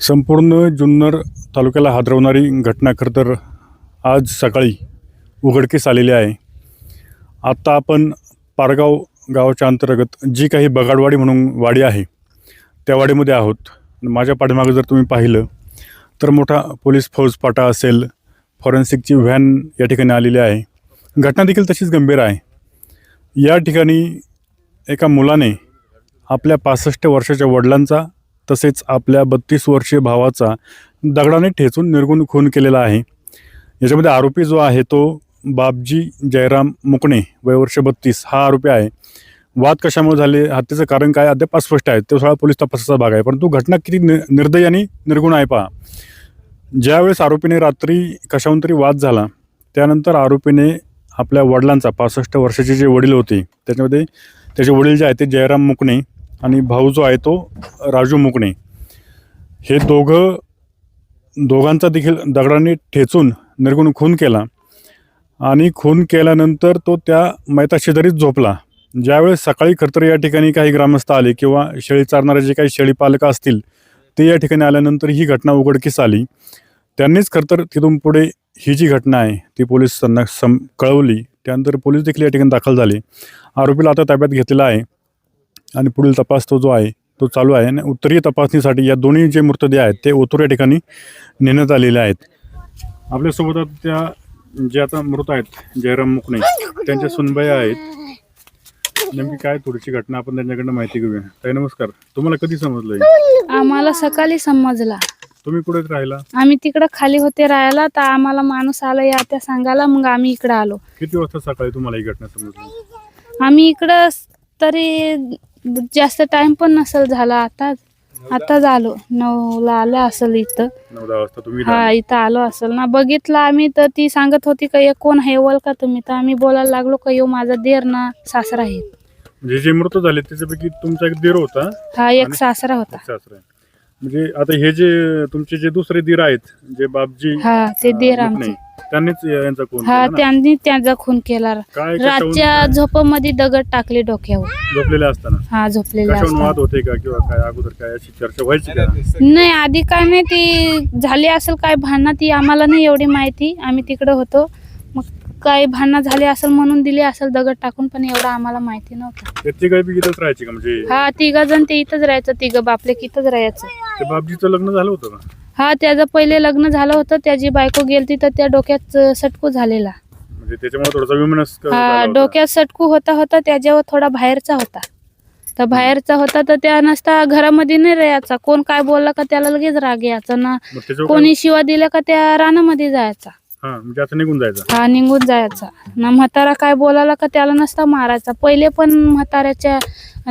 संपूर्ण जुन्नर तालुक्याला हादरवणारी घटना खरं तर आज सकाळी उघडकीस आलेली आहे. आत्ता आपण पारगाव गावाच्या अंतर्गत जी काही बगाडवाडी म्हणून वाडी आहे त्या वाडीमध्ये आहोत. माझ्या पाठीमागे जर तुम्ही पाहिलं तर मोठा पोलीस फौजफाटा असेल, फॉरेन्सिकची व्हॅन या ठिकाणी आलेली आहे. घटना देखील तशीच गंभीर आहे. या ठिकाणी एका मुलाने आपल्या 65 वर्षाच्या वडिलांचा तसेच आपल्या 32 वर्षीय भावाचा दगडाने ठेचून निर्घृण खून केलेला आहे. याच्यामध्ये आरोपी जो आहे तो बापजी जयराम मुकणे, वय वर्ष 32 हा आरोपी आहे. वाद कशामुळे झाले, हत्येचं कारण काय अद्याप अस्पष्ट आहे. तो सगळा पोलीस तपासाचा भाग आहे. परंतु घटना किती निर्दयी आणि निर्गुण आहे पहा. ज्यावेळेस आरोपीने रात्री कशाहून तरी वाद झाला, त्यानंतर आरोपीने आपल्या वडिलांचा 65 वर्षाचे जे वडील होते त्याच्यामध्ये त्याचे वडील जे आहेत ते जयराम मुकणे आणि भाऊ जो आहे तो राजू मुकणे, हे दोघांचा देखील दगडाने ठेचून निर्गुण खून केला. आणि खून केल्यानंतर तो त्या मैताशेजारीच झोपला. ज्यावेळेस सकाळी खरतर या ठिकाणी काही ग्रामस्थ आले किंवा शेळी चारणारे जे काही शेळीपालक असतील ते या ठिकाणी आल्यानंतर ही घटना उघडकीस आली. त्यांनीच खरतर तिथून पुढे ही जी घटना आहे ती पोलिसांना कळवली. त्यानंतर पोलीस देखील या ठिकाणी दाखल झाले. आरोपीला आता ताब्यात घेतलेला आहे आणि पुढील तपास तो जो आहे तो चालू आहे. आणि उत्तरीय तपासणीसाठी या दोन्ही जे मृतदेह आहेत ते ओतूर या ठिकाणी नेण्यात आलेले आहेत. आपल्यासोबत आता त्या जे आता मृत आहेत जयराम मुकणे त्यांच्या सुनबाई आहेत. नेमकी काय थोडीशी घटना आपण त्यांच्याकडनं माहिती घेऊया. ताई नमस्कार. तुम्हाला कधी समजलं? आम्हाला सकाळी समजला. तुम्ही कुठे राहिला? आम्ही तिकडे खाली होते राहायला, तर आम्हाला माणूस आला या त्या सांगायला, मग आम्ही इकडे आलो. किती वाजता सकाळी तुम्हाला ही घटना समजली? आम्ही इकडं तरी जास्त टाइम पण नसेल झाला. आता आलो 9ला आलं असेल इथं. 9-10 वाजता तुम्ही? हा, इथं आलो असेल ना. बघितलं आम्ही तर ती सांगत होती का एक कोण आहे वल का तुम्ही, तर आम्ही बोलायला लागलो का यो माझा देर ना सासरा आहे. म्हणजे जे मृत झाले त्याच्यापैकी तुमचा एक दीर होता? हा, एक सासरा होता. सासरा. म्हणजे आता हे जे तुमचे जे दुसरे दीर आहेत जे बापजी, हा, ते देर आमचे. त्यांनीच यांचा खून हा, केला ना? त्यांनी त्यांचा खून केला. रातच्या झोपेमध्ये दगड टाकले डोक्यावर झोपलेले असताना? हा, झोपलेले कशावरून असताना. वाद होते का किंवा काय अगोदर काय अशी चर्चा व्हायची का? नाही, आधी काय नाही, ती झाली असेल काय भांडणं, ती आम्हाला नाही एवढी माहिती. आम्ही तिकडे होतो, मग काय भांडणं झाली असेल म्हणून दिली असेल दगड टाकून, पण एवढं आम्हाला माहिती नव्हतं. ते तिघं बी इथंच राहायचे का? म्हणजे हा, 3 जण ते इथंच राहायचं. 3 बापले इथंच राहायचं. ते बापजीचं लग्न झालं होतं का? हा, त्याचं पहिले लग्न झालं होतं. त्याची बायको गेलती तर त्या डोक्यात सटकू झालेला. म्हणजे त्याच्यामुळे थोडासा विमनस हा, डोक्यात सटकू होता त्याच्यावर थोडा बाहेरचा होता. तर बाहेरचा होता तर त्या नसता घरामध्ये नाही राहायचा. कोण काय बोलला का त्याला लगेच राग यायचा ना. कोणी शिवा दिला का त्या रानामध्ये जायचा. हा, म्हणजे आता निघून जायचा. हा, निघून जायचा ना. म्हातारा काय बोलायला का त्याला नसता मारायचा. पहिले पण म्हाताऱ्याच्या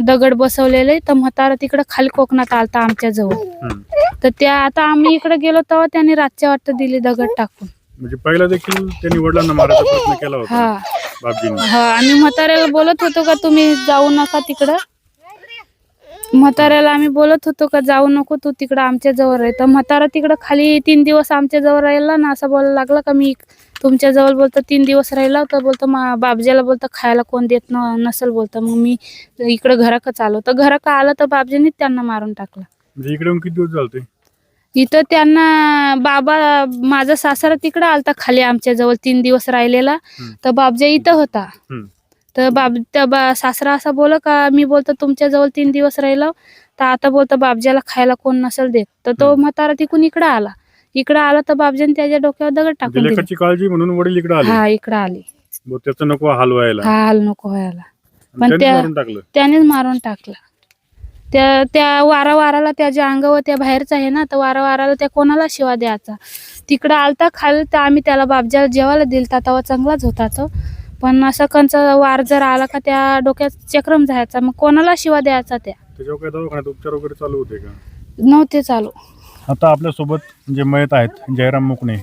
दगड बसवलेले, तर म्हातारा तिकडे खाली कोकणात आलता आमच्या जवळ. तर त्या आता आम्ही इकडे गेलो तेव्हा त्यांनी रातच्या वाटत दिली दगड टाकून. म्हणजे पहिला देखील त्यांनी वडिलांना मारायचा प्रयत्न केला होता हा, बापजींनी. हा. आणि म्हाताऱ्याला बोलत होतो का तुम्ही जाऊ नका तिकडं. म्हाताऱ्याला आम्ही बोलत होतो का जाऊ नको, तू तिकडं आमच्या जवळ आहे. तर म्हातारा तिकडं खाली 3 दिवस आमच्या जवळ राहिला ना. असं बोलायला लागला का मी तुमच्या जवळ बोलतो 3 दिवस राहिला. तर बोलतो बापजीला बोलतो खायला कोण देत नसेल बोलतो. मग मी इकडं घराकच आलो. तर घरा का आलं तर बापजींनी त्यांना मारून टाकलं. म्हणजे इकडे किती दिवस झाले? इथं त्यांना माझा सासरा तिकडं आलता खाली आमच्या जवळ 3 दिवस राहिलेला. तर बापजा इथं होता. तर सासरा असा बोल का मी बोलतो तुमच्या जवळ 3 दिवस राहिलो, तर आता बोलतो बापजाला खायला कोण नसेल देत. तर तो म्हातारा तिकून इकडं आला तर बापजाने त्याच्या डोक्यावर दगड टाकून दिला. काळजी म्हणून वडील इकडे आले? हा, इकडे आले. त्याचं नको हाल व्हायला. हा, हाल नको व्हायला. पण त्यानेच मारून टाकलं. त्या वाराला त्याच्या अंगावर त्या बाहेरचा आहे ना, तर वाराला त्या कोणाला शिवा द्यायचा. तिकडं आलता खाली तर आम्ही त्याला बापजाला जेवायला दिलता तेव्हा चांगलाच होता तो. पण असं कंचा वार जर आला का त्या डोक्यात चक्रम जायचा, मग कोणाला शिवा द्यायचा. त्याच्यावर काय दवाखान्यात उपचार वगैरे चालू होते का? नव्हते चालू. आता आपल्या सोबत जे मयत आहेत जयराम मुकणे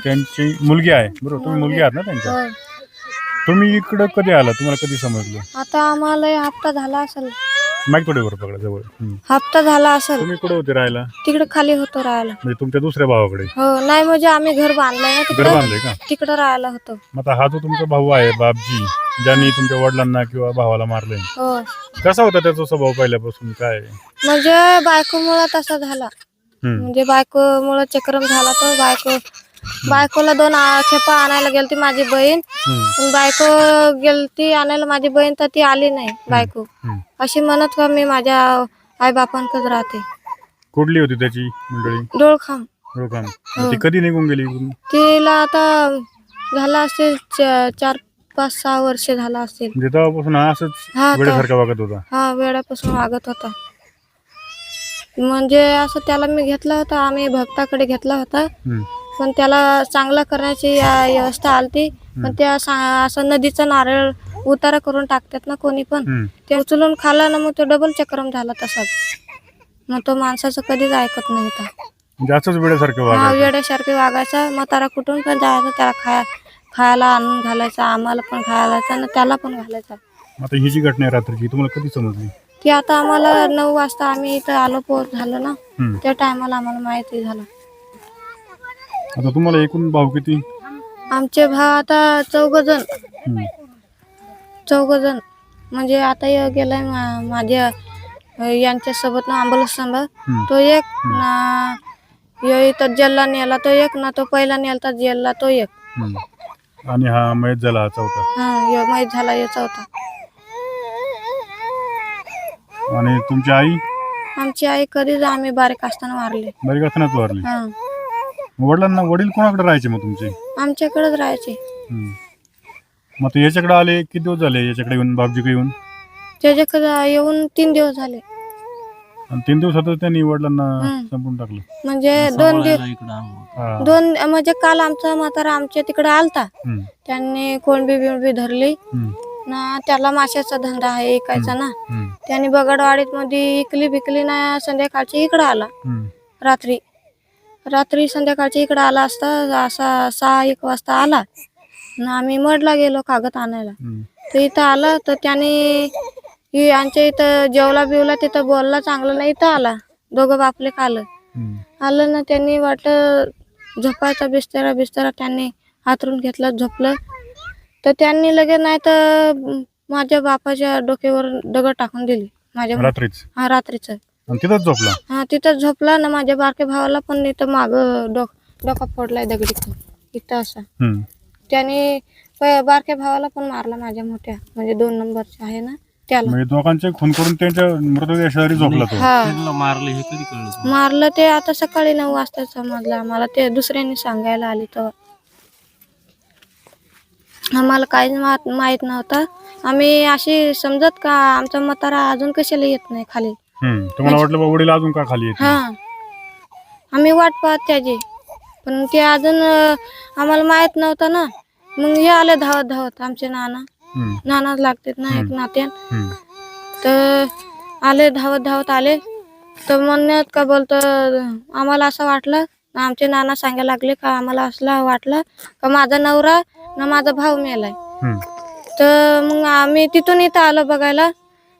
त्यांची मुलगी आहे, बरोबर? तुम्ही मुलगी आहात ना त्यांच्या? तुम्ही इकडं कधी आला, तुम्हाला कधी समजलं? आता आम्हाला हप्ता झाला असेल. माईक थोडी वर पकडा जवळ. हप्ता झाला असेल. तुम्ही कुठे होते राहायला? तिकडे खाली होतो राहायला. म्हणजे तुमच्या दुसऱ्या भावाकडे? हो, नाही म्हणजे आम्ही घर बांधलंय ना घर बांधलंय का? तिकडे राहायला होतो. मग आता हा जो तुमचा भाऊ आहे बापजी, ज्यांनी तुमच्या वडिलांना किंवा भावाला मारलंय, हो, कसा होता त्याचा स्वभाव पहिल्यापासून? काय म्हणजे बायकोमुळे तसा झाला. म्हणजे बायकोमुळे चक्रम झाला तर बायकोला 2 खेपा आणायला गेलती माझी बहीण. पण बायको गेलती आणायला माझी बहीण तर ती आली नाही बायको. अशी म्हणत का मी माझ्या आई बापांकडे राहते. कुठली होती त्याची मंडळी? डोळखाम. ती कधी निघून गेली इकडून? तिला आता झाला असेल 4-5-6 वर्ष झाला असेल. म्हणजे तेव्हापासून हा असंच हा वेळेसारखा वागत होता. हा वेळापासून वागत होता. म्हणजे असं त्याला मी घेतला होता, आम्ही भक्ताकडे घेतला होता. पण त्याला चांगला करण्याची व्यवस्था आलती. पण त्या असं नदीचा नारळ उतारा करून टाकतात ना कोणी पण, ते उचलून खाला ना मग तो डबल चक्रम झाला तसाच. मग तो माणसाचं कधीच ऐकत नव्हता. म्हणजे असंच वेळेसारखं हा वागायचं. वेड्यासारखे वागायचा. म्हातारा कुठून पण जायचा, त्याला खायला आणून घालायचा, आम्हाला पण खायला घालायचा आणि त्याला पण घालायचा. आता ही जी घटना आहे रात्रीची तुम्हाला कधी समजली? ती आता आम्हाला 9 वाजता आम्ही इथं आलो पोहोच झालं ना, त्या टायमाला आम्हाला माहिती झालं. आता तुम्हाला एकूण भाऊ किती? आमचे भाव आता 4 जण. म्हणजे आता गेलाय माझ्या यांच्या सोबत ना अँबुलन्स संघ तो एक ना, इथं जेलला नेला तो एक ना, तो पहिला नेलता जेलला तो एक. आणि हा मयत झाला हा चौथा. हा माहीत झाला या चौथा. आणि तुमची आई? आमची आई कधीच आम्ही बारीक असताना वारली. बारीक असतानाच वारली. हा वडील कोणाकडे राहायचे मग तुमचे? आमच्याकडेच राहायचे. मग ते याच्याकडे आले किती दिवस झाले याच्याकडे येऊन, बापजीकडे येऊन? त्याच्याकडे येऊन 3 दिवस झाले. आणि 3 दिवसातच त्यांनी वडिलांना संपून टाकलं. म्हणजे 2 दिवस म्हणजे काल आमचा म्हातारा आमच्या तिकडे आलता. त्यांनी कोणबी बिणबी धरली ना, त्याला माशाचा धंदा आहे ऐकायचा ना. त्यांनी बगडवाडीत मध्ये इकली बिकली ना, संध्याकाळची इकडे आला. रात्री संध्याकाळची इकडे आला असता, असा 6-1 वाजता आला ना. आम्ही मडला गेलो कागद आणायला. तर इथं आला तर त्याने आमच्या इथं जेवला बिवला, तिथं बोलला चांगलं नाही. इथं आला, दोघं बापले आलं ना. त्यांनी वाटलं झोपायचा बिस्तारा त्यांनी हातरून घेतला, झोपलं. तर त्यांनी लगेच नाही तर माझ्या बापाच्या डोक्यावर दगड टाकून दिली माझ्या रात्रीच. हा रात्रीच. आणि तिथंच झोपला? हा तिथंच झोपला ना. माझ्या बारक्या भावाला पण इथं माग डोका फोडलाय दगडीतून इथं असा. त्याने बारक्या भावाला पण मारला माझ्या मोठ्या, म्हणजे 2 नंबरचे आहे ना त्याला. म्हणजे दोघांचे खून करून त्यांच्या मृतदेह शेजारी झोपला तो. हा मारलं हे कधी कळलं? मारलं ते आता सकाळी 9 वाजता समजलं आम्हाला. ते दुसऱ्यांनी सांगायला आली तर आम्हाला काहीच माहित नव्हतं. आम्ही अशी समजत का आमचा म्हातारा अजून कशाला येत नाही खाली. तुम्हाला वाटलं बा वडील अजून का खाली येत? हा आम्ही वाट पाहत त्याची, पण ते अजून आम्हाला माहित नव्हतं ना. मग हे आले धावत आमचे नाना लागतात ना एक नात्यान. तर आले धावत आले तर म्हणत का बोलतं, आम्हाला असं वाटलं. आमचे नाना सांगायला लागले का आम्हाला असं वाटलं का माझा नवरा ना माझा भाऊ मेलाय. तर मग आम्ही तिथून इथं आलो बघायला.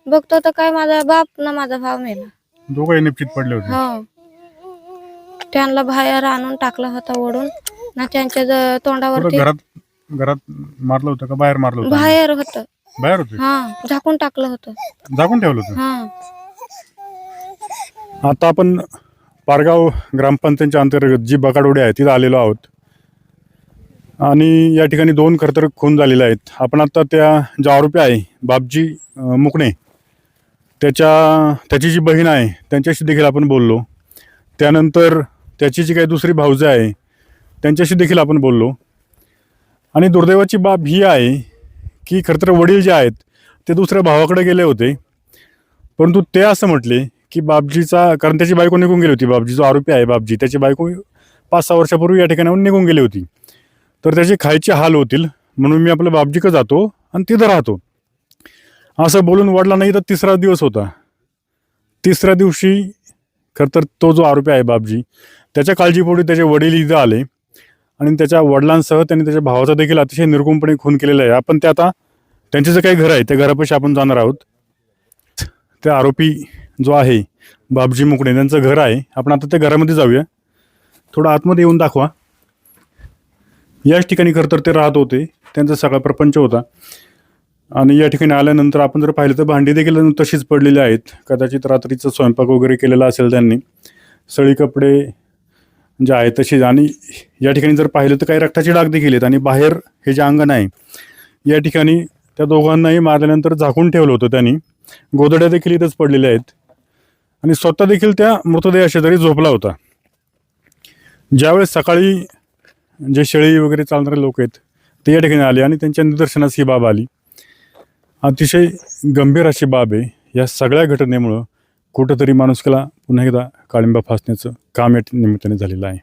बघतो तर काय माझा बाप ना माझा भाव मेला. दोघंही निश्चित पडले होते. हो त्यांना बाहेर आणून टाकलं होतं ओढून ना. त्यांच्या तोंडावरती घरात मारलं होतं का बाहेर मारलं होतं? बाहेर होतं. बाहेर होते? हा झाकून टाकलं होतं. झाकून ठेवलं होतं? हा. आता आपण पारगाव ग्रामपंचायतच्या अंतर्गत जी बगाडोडी आहे तिथं आलेलो आहोत. आणि या ठिकाणी 2 खरतर खून झालेले आहेत. आपण आता त्या जो आरोपी आहे बापजी मुकणे, त्याची जी बहीण आहे त्यांच्याशी देखील आपण बोललो. त्यानंतर त्याची जी काही दुसरी भाऊज आहे त्यांच्याशी देखील आपण बोललो. आणि दुर्दैवाची बाब ही आहे की खरतर वडील जे आहेत ते दुसऱ्या भावाकडे गेले होते. परंतु ते असं म्हटले की बापजीचा, कारण त्याची बायको निघून गेली होती. बापजी जो आरोपी आहे बापजी, त्याची बायको 5-6 वर्षापूर्वी या ठिकाणाहून निघून गेली होती. तर त्याचे खायचे हाल होतील म्हणून मी आपल्या बापजीकडे जातो आणि तिथं राहतो असं बोलून वडिलांना इथं 3रा दिवस होता. 3ऱ्या दिवशी खरतर तो जो आरोपी आहे बापजी, त्याच्या काळजीपोटी त्याचे वडील इथं आले आणि त्याच्या वडिलांसह त्यांनी त्याच्या भावाचा देखील अतिशय निर्गुणपणे खून केलेला आहे. आपण ते आता त्यांचे जे काही घर आहे त्या घरापाशी आपण जाणार आहोत. त्या आरोपी जो आहे बापजी मुकणे त्यांचं घर आहे. आपण आता त्या घरामध्ये जाऊया. थोडं आतमध्ये येऊन दाखवा. याच ठिकाणी खरतर ते राहत होते. त्यांचा सगळा प्रपंच होता. आणि या ठिकाणी आल्यानंतर आपण जर पाहिलं तर भांडी देखील तशीच पडलेली आहेत. कदाचित रात्रीचं स्वयंपाक वगैरे केलेला असेल त्यांनी. सळी कपडे जे आहे तशीच, आणि या ठिकाणी जर पाहिलं तर काही रक्ताचे डाग देखील आहेत, आणि बाहेर हे जे अंगण आहे या ठिकाणी त्या दोघांनाही मारल्यानंतर झाकून ठेवलं होतं त्यांनी. गोधड्या देखील इथंच पडलेल्या आहेत आणि स्वतः देखील त्या मृतदेहा शेजारी झोपला होता. ज्यावेळेस सकाळी जे शेळी वगैरे चालणारे लोक आहेत ते या ठिकाणी आले आणि त्यांच्या निदर्शनास ही बाब आली. अतिशय गंभीर अशी बाब आहे. या सगळ्या घटनेमुळं कुठंतरी माणुसकीला पुन्हा एकदा काळिंबा फासण्याचं काम या निमित्ताने झालेलं आहे.